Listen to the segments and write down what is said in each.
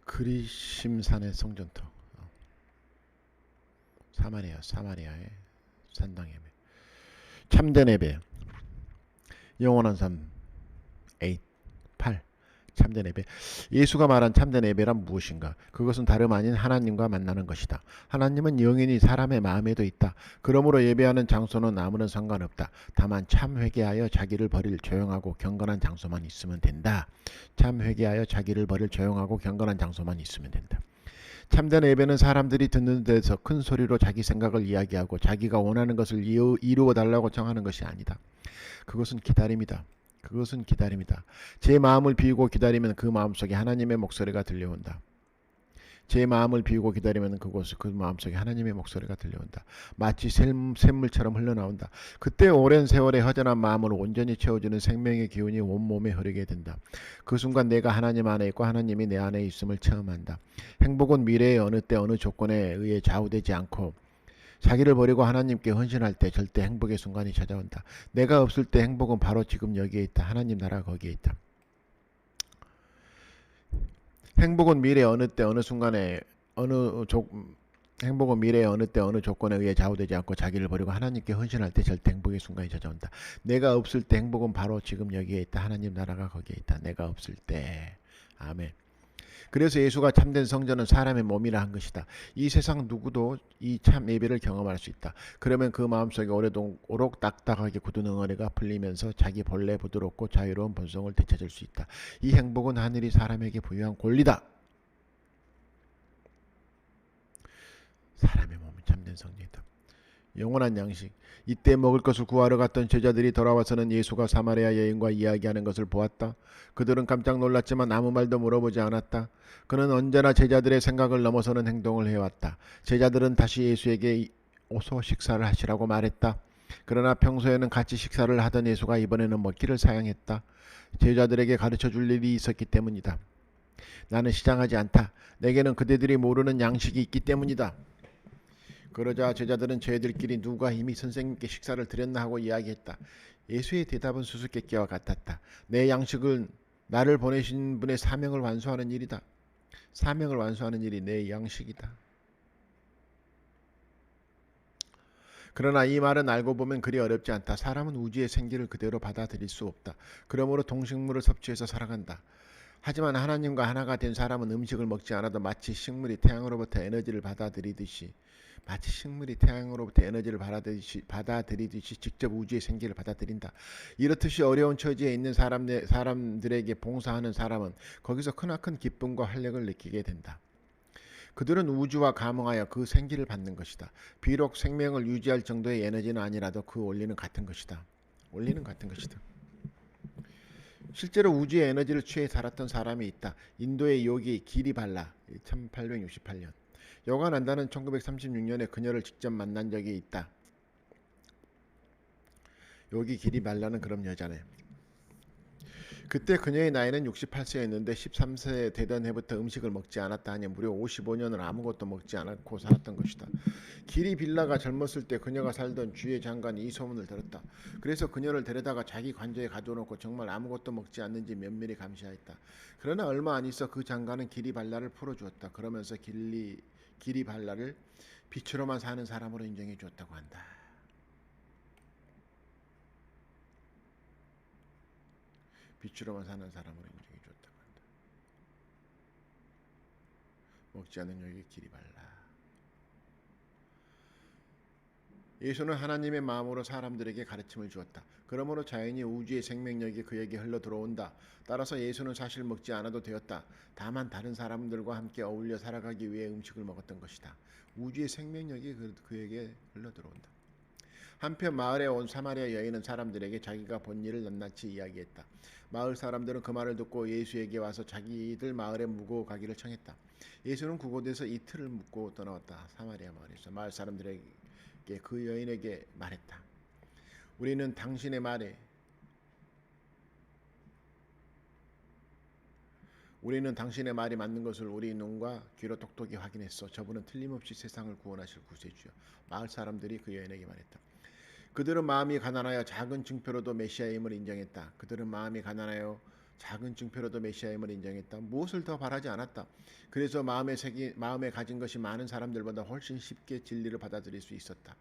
그리심산의 성전터, 사마리아의 산당 예배, 참된 예배, 영원한 삶. 8. 참된 예배. 예수가 말한 참된 예배란 무엇인가? 그것은 다름 아닌 하나님과 만나는 것이다. 하나님은 영원히 사람의 마음에도 있다. 그러므로 예배하는 장소는 아무런 상관없다. 다만 참 회개하여 자기를 버릴 조용하고 경건한 장소만 있으면 된다. 참 회개하여 자기를 버릴 조용하고 경건한 장소만 있으면 된다. 참된 예배는 사람들이 듣는 데서 큰 소리로 자기 생각을 이야기하고 자기가 원하는 것을 이루어 달라고 정하는 것이 아니다. 그것은 기다림이다. 그것은 기다림이다. 제 마음을 비우고 기다리면 그 마음속에 하나님의 목소리가 들려온다. 제 마음을 비우고 기다리면 그 마음속에 하나님의 목소리가 들려온다. 마치 샘물처럼 흘러나온다. 그때 오랜 세월의 허전한 마음을 온전히 채워주는 생명의 기운이 온몸에 흐르게 된다. 그 순간 내가 하나님 안에 있고 하나님이 내 안에 있음을 체험한다. 행복은 미래의 어느 때 어느 조건에 의해 좌우되지 않고 자기를 버리고 하나님께 헌신할 때 절대 행복의 순간이 찾아온다. 내가 없을 때 행복은 바로 지금 여기에 있다. 하나님 나라 거기에 있다. 행복은 미래 어느 때 어느 순간에 행복은 미래의 어느 때 어느 조건에 의해 좌우되지 않고 자기를 버리고 하나님께 헌신할 때 절대 행복의 순간이 찾아온다. 내가 없을 때 행복은 바로 지금 여기에 있다. 하나님 나라가 거기에 있다. 내가 없을 때. 아멘. 그래서 예수가 참된 성전은 사람의 몸이라 한 것이다. 이 세상 누구도 이 참 예배를 경험할 수 있다. 그러면 그 마음속에 오록 딱딱하게 굳은 응어리가 풀리면서 자기 본래 부드럽고 자유로운 본성을 되찾을 수 있다. 이 행복은 하늘이 사람에게 부여한 권리다. 사람의 몸은 참된 성전이다. 영원한 양식. 이때 먹을 것을 구하러 갔던 제자들이 돌아와서는 예수가 사마리아 여인과 이야기하는 것을 보았다. 그들은 깜짝 놀랐지만 아무 말도 물어보지 않았다. 그는 언제나 제자들의 생각을 넘어서는 행동을 해왔다. 제자들은 다시 예수에게 어서 식사를 하시라고 말했다. 그러나 평소에는 같이 식사를 하던 예수가 이번에는 먹기를 사양했다. 제자들에게 가르쳐 줄 일이 있었기 때문이다. 나는 시장하지 않다. 내게는 그대들이 모르는 양식이 있기 때문이다. 그러자 제자들은 저희들끼리 누가 이미 선생님께 식사를 드렸나 하고 이야기했다. 예수의 대답은 수수께끼와 같았다. 내 양식은 나를 보내신 분의 사명을 완수하는 일이다. 사명을 완수하는 일이 내 양식이다. 그러나 이 말은 알고 보면 그리 어렵지 않다. 사람은 우주의 생기를 그대로 받아들일 수 없다. 그러므로 동식물을 섭취해서 살아간다. 하지만 하나님과 하나가 된 사람은 음식을 먹지 않아도 마치 식물이 태양으로부터 에너지를 받아들이듯이 직접 우주의 생기를 받아들인다. 이렇듯이 어려운 처지에 있는 사람들에게 봉사하는 사람은 거기서 크나큰 기쁨과 활력을 느끼게 된다. 그들은 우주와 감응하여 그 생기를 받는 것이다. 비록 생명을 유지할 정도의 에너지는 아니라도 그 원리는 같은 것이다. 원리는 같은 것이다. 실제로 우주의 에너지를 취해 살았던 사람이 있다. 인도의 요기 기리발라 1868년. 요가난다는 1936년에 그녀를 직접 만난 적이 있다. 요기 기리발라는 그런 여자네. 그때 그녀의 나이는 68세였는데 13세 되던 해부터 음식을 먹지 않았다 하니 무려 55년을 아무것도 먹지 않고 살았던 것이다. 기리 빌라가 젊었을 때 그녀가 살던 주의 장관이 이 소문을 들었다. 그래서 그녀를 데려다가 자기 관저에 가둬놓고 정말 아무것도 먹지 않는지 면밀히 감시하였다. 그러나 얼마 안 있어 그 장관은 기리 발라를 풀어주었다. 그러면서 기리 발라를 빛으로만 사는 사람으로 인정해 주었다고 한다. 빛으로만 사는 사람으로 인정해 주었다고 한다. 먹지 않는 여기 기리 발라. 예수는 하나님의 마음으로 사람들에게 가르침을 주었다. 그러므로 자연히 우주의 생명력이 그에게 흘러 들어온다. 따라서 예수는 사실 먹지 않아도 되었다. 다만 다른 사람들과 함께 어울려 살아가기 위해 음식을 먹었던 것이다. 우주의 생명력이 그에게 흘러 들어온다. 한편 마을에 온 사마리아 여인은 사람들에게 자기가 본 일을 낱낱이 이야기했다. 마을 사람들은 그 말을 듣고 예수에게 와서 자기들 마을에 묵어 가기를 청했다. 예수는 그곳에서 이틀을 묵고 떠나왔다. 사마리아 마을에서 마을 사람들에게 그 여인에게 말했다. 우리는 당신의 말이 맞는 것을 우리 눈과 귀로 똑똑히 확인했어. 저분은 틀림없이 세상을 구원하실 구세주여. 마을 사람들이 그 여인에게 말했다. 그들은 마음이 가난하여 작은 증표로도 메시아임을 인정했다. 그들은 마음이 가난하여 작은 증표로도 메시아임을 인정했다. 무엇을 더 바라지 않았다. 그래서 마음에 가진 것이 많은 사람들보다 훨씬 쉽게 진리를 받아들일 수 있었다.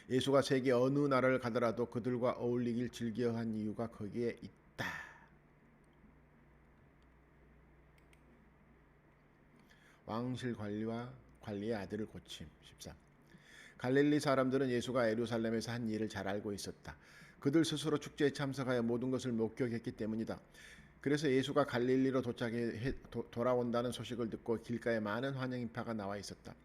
예수가 세계 어느 나라를 가더라도 그들과 어울리길 즐겨한 이유가 거기에 있다. 왕실 관리의 아들을 고침. 13. 갈릴리 사람들은 예수가 예루살렘에서 한 일을 잘 알고 있었다. 그들 스스로 축제에 참석하여 모든 것을 목격했기 때문이다. 그래서 예수가 갈릴리로 도착해 돌아온다는 소식을 듣고 길가에 많은 환영 인파가 나와 있었다.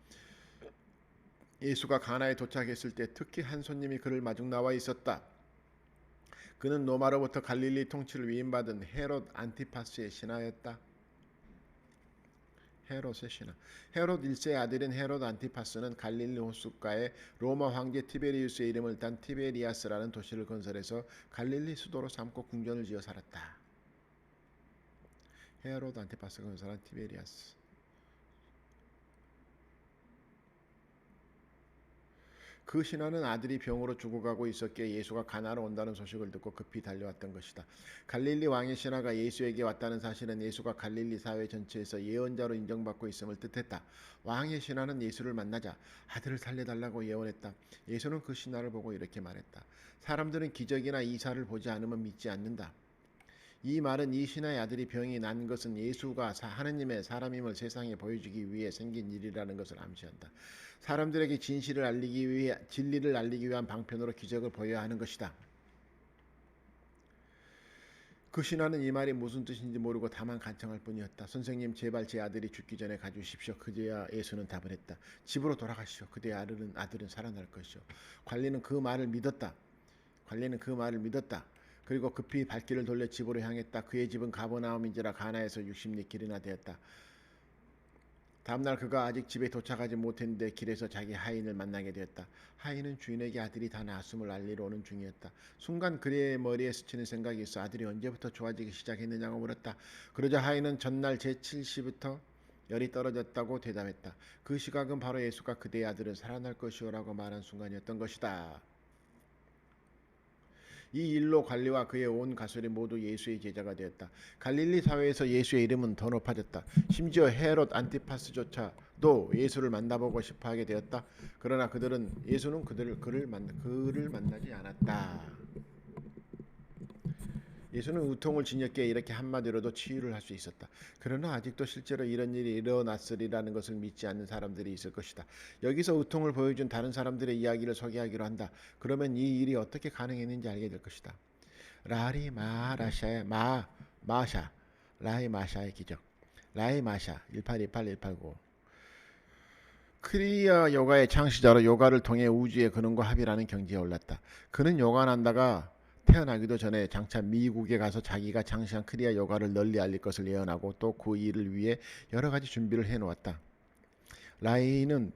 예수가 가나에 도착했을 때 특히 한 손님이 그를 마중 나와 있었다. 그는 로마로부터 갈릴리 통치를 위임받은 헤롯 안티파스의 신하였다. 헤롯의 신하. 헤롯 1세의 아들인 헤롯 안티파스는 갈릴리 호숫가에 로마 황제 티베리우스의 이름을 딴 티베리아스라는 도시를 건설해서 갈릴리 수도로 삼고 궁전을 지어 살았다. 헤롯 안티파스가 건설한 티베리아스. 그 신하는 아들이 병으로 죽어가고 있었기에 예수가 가나로 온다는 소식을 듣고 급히 달려왔던 것이다. 갈릴리 왕의 신하가 예수에게 왔다는 사실은 예수가 갈릴리 사회 전체에서 예언자로 인정받고 있음을 뜻했다. 왕의 신하는 예수를 만나자 아들을 살려달라고 예언했다. 예수는 그 신하를 보고 이렇게 말했다. 사람들은 기적이나 이사를 보지 않으면 믿지 않는다. 이 말은 이 신하의 아들이 병이 난 것은 예수가 하느님의 사람임을 세상에 보여주기 위해 생긴 일이라는 것을 암시한다. 사람들에게 진리를 알리기 위한 방편으로 기적을 보여야 하는 것이다. 그 신하는 이 말이 무슨 뜻인지 모르고 다만 간청할 뿐이었다. 선생님, 제발 제 아들이 죽기 전에 가주십시오. 그제야 예수는 답을 했다. 집으로 돌아가시오. 그대의 아들은 살아날 것이오. 관리는 그 말을 믿었다. 그리고 급히 발길을 돌려 집으로 향했다. 그의 집은 가버나움인지라 가나에서 60리 길이나 되었다. 다음날 그가 아직 집에 도착하지 못했는데 길에서 자기 하인을 만나게 되었다. 하인은 주인에게 아들이 다 나았음을 알리러 오는 중이었다. 순간 그의 머리에 스치는 생각이 있어 아들이 언제부터 좋아지기 시작했느냐고 물었다. 그러자 하인은 전날 제7시부터 열이 떨어졌다고 대답했다. 그 시각은 바로 예수가 그대의 아들은 살아날 것이오라고 말한 순간이었던 것이다. 이 일로 관리와 그의 온 가설이 모두 예수의 제자가 되었다. 갈릴리 사회에서 예수의 이름은 더 높아졌다. 심지어 헤롯 안티파스조차도 예수를 만나보고 싶어하게 되었다. 그러나 예수는 그를 만나지 않았다. 예수는 우통을 지녔기에 이렇게 한마디로도 치유를 할 수 있었다. 그러나 아직도 실제로 이런 일이 일어났으리라는 것을 믿지 않는 사람들이 있을 것이다. 여기서 우통을 보여준 다른 사람들의 이야기를 소개하기로 한다. 그러면 이 일이 어떻게 가능했는지 알게 될 것이다. 마샤 라이 마샤의 기적. 라이 마샤 1828-1895 크리아 요가의 창시자로 요가를 통해 우주의 근원과 합이라는 경지에 올랐다. 그는 요가난다가 태어나기도 전에 장차 미국에 가서 자기가 창시한 크리아 요가를 널리 알릴 것을 예언하고 또 그 일을 위해 여러 가지 준비를 해놓았다. 라이는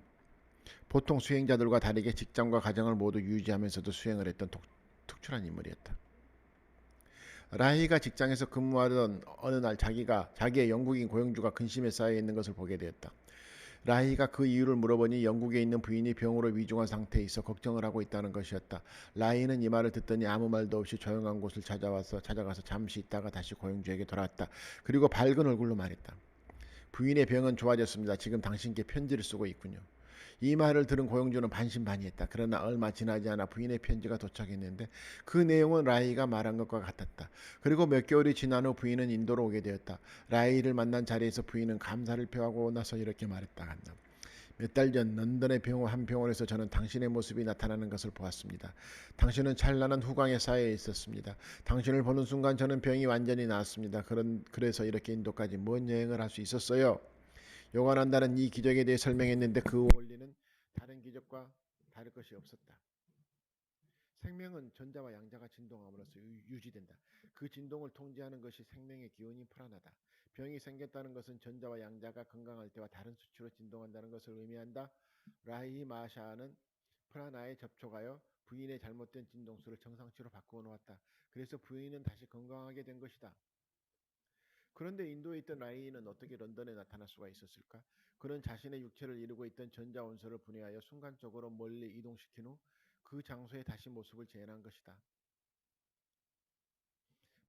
보통 수행자들과 다르게 직장과 가정을 모두 유지하면서도 수행을 했던 특출한 인물이었다. 라이가 직장에서 근무하던 어느 날 자기의 영국인 고용주가 근심에 쌓여 있는 것을 보게 되었다. 라이가 그 이유를 물어보니 영국에 있는 부인이 병으로 위중한 상태에 있어 걱정을 하고 있다는 것이었다. 라이는 이 말을 듣더니 아무 말도 없이 조용한 곳을 찾아가서 잠시 있다가 다시 고용주에게 돌아왔다. 그리고 밝은 얼굴로 말했다. 부인의 병은 좋아졌습니다. 지금 당신께 편지를 쓰고 있군요. 이 말을 들은 고용주는 반신반의했다. 그러나 얼마 지나지 않아 부인의 편지가 도착했는데 그 내용은 라이가 말한 것과 같았다. 그리고 몇 개월이 지난 후 부인은 인도로 오게 되었다. 라이를 만난 자리에서 부인은 감사를 표하고 나서 이렇게 말했다 간다. 몇 달 전 런던의 한 병원에서 저는 당신의 모습이 나타나는 것을 보았습니다. 당신은 찬란한 후광에 쌓여 있었습니다. 당신을 보는 순간 저는 병이 완전히 나았습니다. 그래서 이렇게 인도까지 먼 여행을 할 수 있었어요. 요한한다는 이 기적에 대해 설명했는데 그 원리는 다른 기적과 다를 것이 없었다. 생명은 전자와 양자가 진동함으로써 유지된다. 그 진동을 통제하는 것이 생명의 기운인 프라나다. 병이 생겼다는 것은 전자와 양자가 건강할 때와 다른 수치로 진동한다는 것을 의미한다. 라이 마샤는 프라나에 접촉하여 부인의 잘못된 진동수를 정상치로 바꾸어 놓았다. 그래서 부인은 다시 건강하게 된 것이다. 그런데 인도에 있던 라이는 어떻게 런던에 나타날 수가 있었을까? 그는 자신의 육체를 이루고 있던 전자원소를 분해하여 순간적으로 멀리 이동시킨 후 그 장소에 다시 모습을 재현한 것이다.